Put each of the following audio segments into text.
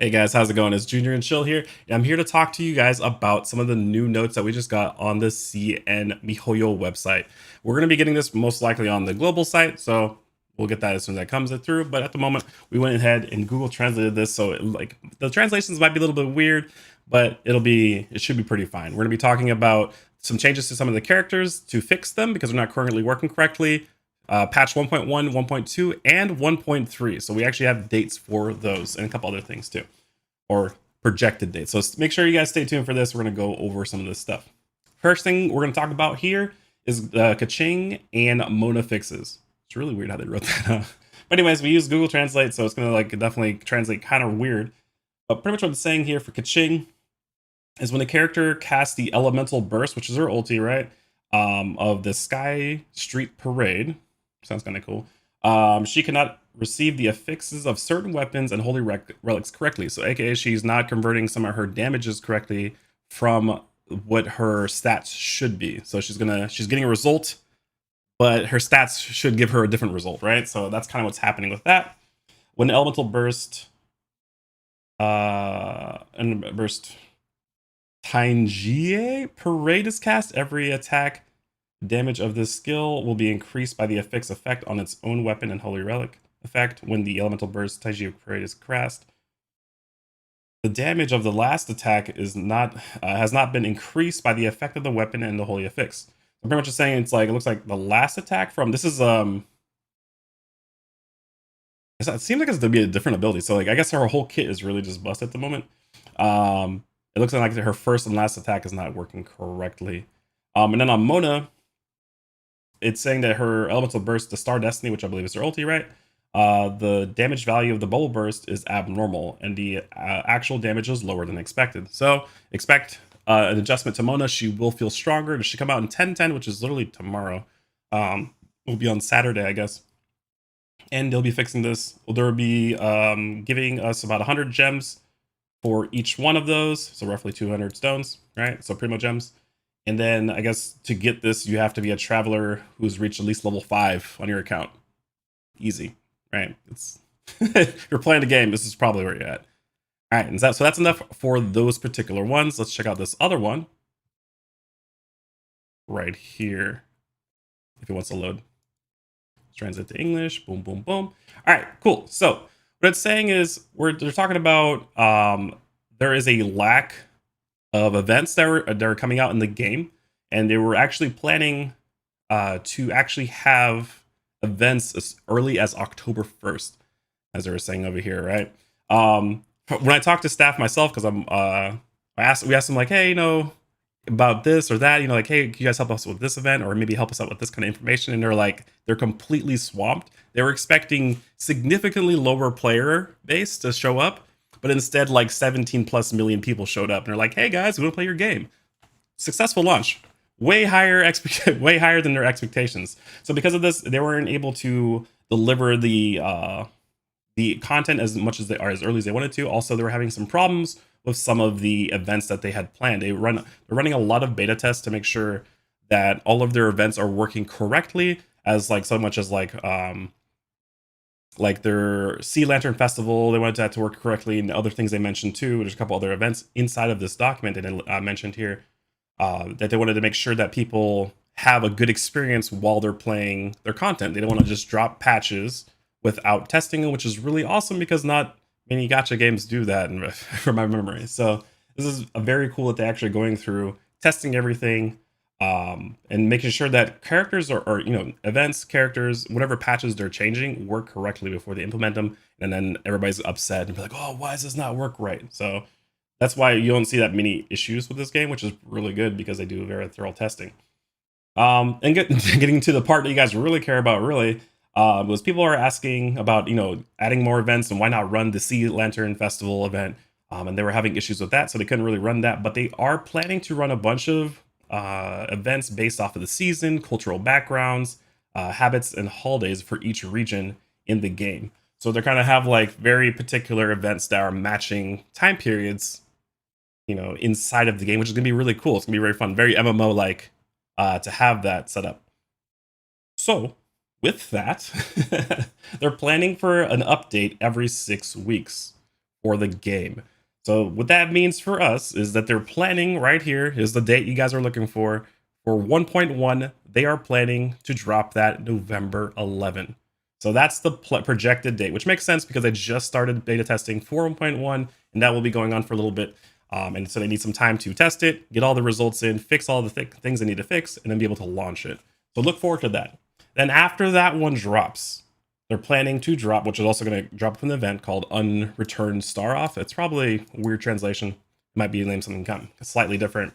Hey guys, how's it going? It's Junior and Chill here. And I'm here to talk to you guys about some of the new notes that we just got on the CN MiHoYo website. We're going to be getting this most likely on the global site, so we'll get that as soon as that comes through. But at the moment, we went ahead and Google translated this, so the translations might be a little bit weird, but it should be pretty fine. We're going to be talking about some changes to some of the characters to fix them because they're not currently working correctly. Patch 1.1, 1.2, and 1.3. So we actually have dates for those and a couple other things too, or projected dates. So make sure you guys stay tuned for this. We're going to go over some of this stuff. First thing we're going to talk about here is Kaching and Mona fixes. It's really weird how they wrote that up. But anyways, we use Google Translate, so it's going to definitely translate kind of weird. But pretty much what it's saying here for Kaching is when a character casts the Elemental Burst, which is her ulti, right, of the Sky Street Parade. Sounds kind of cool. She cannot receive the affixes of certain weapons and holy relics correctly. So, aka, she's not converting some of her damages correctly from what her stats should be. So she's getting a result, but her stats should give her a different result, right? So that's kind of what's happening with that. When the Elemental Burst, Tainjie Parade is cast, every attack damage of this skill will be increased by the affix effect on its own weapon and holy relic effect when the Elemental Burst Taiji Parade is cast. The damage of the last attack is not has not been increased by the effect of the weapon and the holy affix. I'm pretty much just saying it looks like the last attack from this is it seems like it's to be a different ability. So I guess her whole kit is really just busted at the moment. It looks like her first and last attack is not working correctly. And then on Mona, it's saying that her Elemental Burst, the Star Destiny, which I believe is her ulti, right? The damage value of the Bubble Burst is abnormal, and the actual damage is lower than expected. So expect an adjustment to Mona. She will feel stronger. It should come out in 10/10, which is literally tomorrow. Will be on Saturday, I guess. And they'll be fixing this. They'll be giving us about 100 gems for each one of those. So roughly 200 stones, right? So Primo gems. And then I guess to get this, you have to be a traveler who's reached at least level 5 on your account. Easy, right? It's you're playing the game. This is probably where you're at. All right, and so that's enough for those particular ones. Let's check out this other one right here. If it wants to load, let's translate to English. Boom, boom, boom. All right, cool. So what it's saying is they're talking about there is a lack of events that are coming out in the game, and they were actually planning to actually have events as early as October 1st, as they were saying over here, right? When I talked to staff myself, because we asked them like, hey, about this or that, like, hey, can you guys help us with this event, or maybe help us out with this kind of information? And they're completely swamped. They were expecting significantly lower player base to show up, but instead, 17 plus million people showed up, and they're like, "Hey guys, we want to play your game." Successful launch, way higher than their expectations. So because of this, they weren't able to deliver the content as much as they are as early as they wanted to. Also, they were having some problems with some of the events that they had planned. They're running a lot of beta tests to make sure that all of their events are working correctly, as so much as their Sea Lantern Festival, they wanted that to work correctly, and other things they mentioned too. There's a couple other events inside of this document that I mentioned here that they wanted to make sure that people have a good experience while they're playing their content. They don't want to just drop patches without testing it, which is really awesome because not many gacha games do that, from my memory. So this is very cool that they're actually going through testing everything. And making sure that characters or events, characters, whatever patches they're changing work correctly before they implement them, and then everybody's upset and be like, "Oh, why does this not work right?" So that's why you don't see that many issues with this game, which is really good because they do very thorough testing. And getting to the part that you guys really care about, was people are asking about adding more events and why not run the Sea Lantern Festival event, and they were having issues with that, so they couldn't really run that. But they are planning to run a bunch of events based off of the season, cultural backgrounds, habits, and holidays for each region in the game. So they're kind of have very particular events that are matching time periods, inside of the game, which is gonna be really cool. It's gonna be very fun, very MMO like to have that set up. So with that, they're planning for an update every 6 weeks for the game. So what that means for us is that they're planning, right here is the date you guys are looking for 1.1. They are planning to drop that November 11. So that's the projected date, which makes sense because they just started beta testing for 1.1, and that will be going on for a little bit. And so they need some time to test it, get all the results in, fix all the things they need to fix, and then be able to launch it. So look forward to that. Then after that one drops, they're planning to drop, which is also going to drop from the event called Unreturned Star Off. It's probably a weird translation. It might be named something slightly different.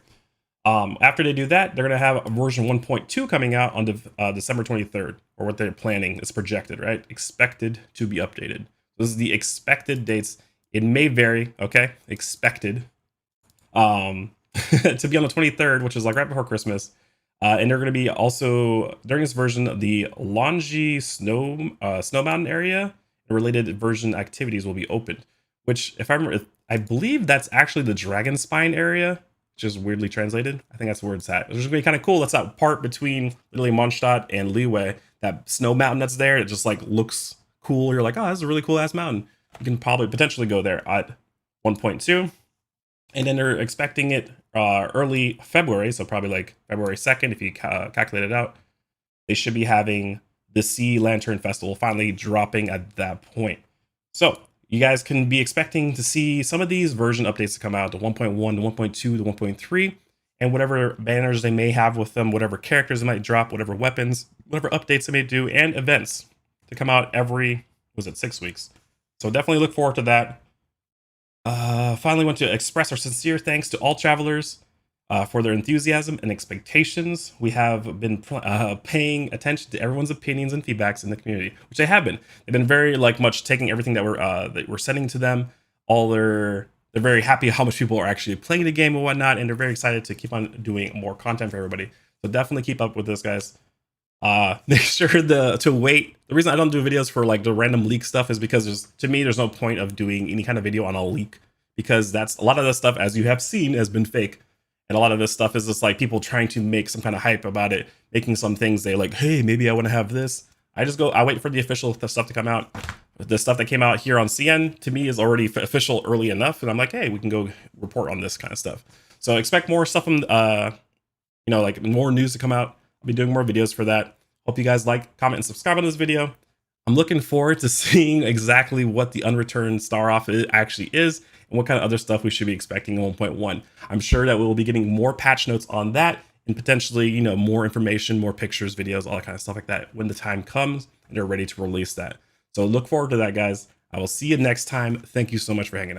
After they do that, they're going to have version 1.2 coming out on December 23rd, or what they're planning is projected, right? Expected to be updated. This is the expected dates. It may vary, okay? Expected. To be on the 23rd, which is like right before Christmas. And they're going to be also, during this version, the Longi Snow Mountain area and related version activities will be opened. Which, if I remember, I believe that's actually the Dragonspine area, which is weirdly translated. I think that's where it's at. Which is going to be kind of cool. That's that part between literally Mondstadt and Liyue, that snow mountain that's there. It just like looks cool. You're like, oh, that's a really cool ass mountain. You can probably potentially go there at 1.2. And then they're expecting it early February, so probably like February 2nd, if you calculate it out. They should be having the Sea Lantern Festival finally dropping at that point. So you guys can be expecting to see some of these version updates to come out, the 1.1, the 1.2, the 1.3, and whatever banners they may have with them, whatever characters they might drop, whatever weapons, whatever updates they may do, and events to come out every, 6 weeks. So definitely look forward to that. Finally want to express our sincere thanks to all travelers for their enthusiasm and expectations. We have been paying attention to everyone's opinions and feedbacks in the community, which they have been. They've been very much taking everything that we're sending to them. They're very happy how much people are actually playing the game and whatnot, and they're very excited to keep on doing more content for everybody. So definitely keep up with this, guys. Make sure to wait. The reason I don't do videos for like the random leak stuff is because to me there's no point of doing any kind of video on a leak, because that's a lot of this stuff, as you have seen, has been fake. And a lot of this stuff is just like people trying to make some kind of hype about it, making some things they like, hey, maybe I want to have this. I wait for the official stuff to come out. The stuff that came out here on CN to me is already official early enough, and I'm like, hey, we can go report on this kind of stuff. So expect more stuff from like more news to come out. I'll be doing more videos for that. Hope you guys like, comment, and subscribe on this video. I'm looking forward to seeing exactly what the Unreturned Star Off actually is and what kind of other stuff we should be expecting in 1.1. I'm sure that we'll be getting more patch notes on that and potentially, more information, more pictures, videos, all that kind of stuff like that when the time comes and they're ready to release that. So look forward to that, guys. I will see you next time. Thank you so much for hanging out.